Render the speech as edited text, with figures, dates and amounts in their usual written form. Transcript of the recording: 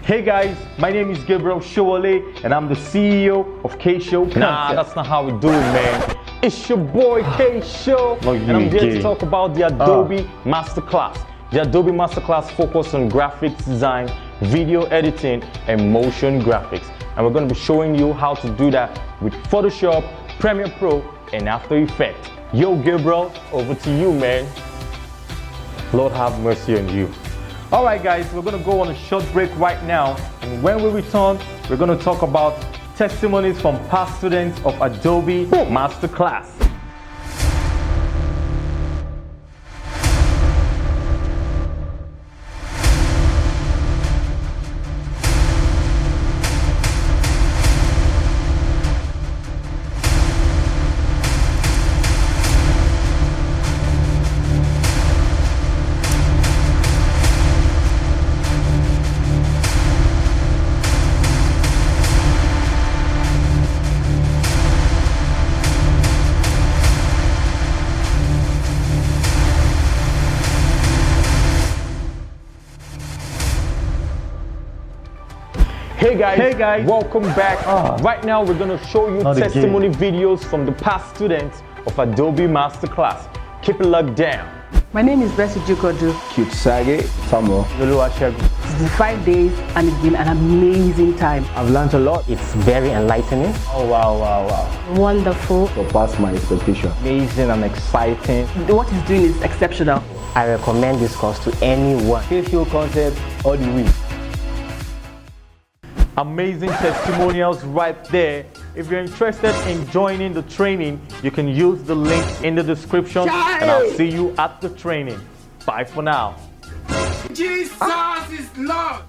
Hey guys, my name is Gabriel Showale and I'm the CEO of Kayshow. Nah, that's not how we do it, man. It's your boy Kayshow, and I'm here to talk about the Adobe Masterclass. The Adobe Masterclass focuses on graphics design, video editing, and motion graphics. And we're going to be showing you how to do that with Photoshop, Premiere Pro, and After Effects. Yo, Gabriel, over to you, man. Lord have mercy on you. Alright guys, we're going to go on a short break right now, and when we return, we're going to talk about testimonies from past students of Adobe Masterclass. Hey guys, welcome back. Right now we're going to show you testimony videos from the past students of Adobe Masterclass. Keep it locked down. My name is Bessie Jukodu. Kutsage Samuel. 5 days and it's been an amazing time. I've learned a lot. It's very enlightening. Oh wow. Wonderful. Surpassed my expectation. Amazing and exciting. What he's doing is exceptional. I recommend this course to anyone. Kayshow concept all the way. Amazing testimonials right there. If you're interested in joining the training, you can use the link in the description, and I'll see you at the training. Bye for now. Jesus is Lord.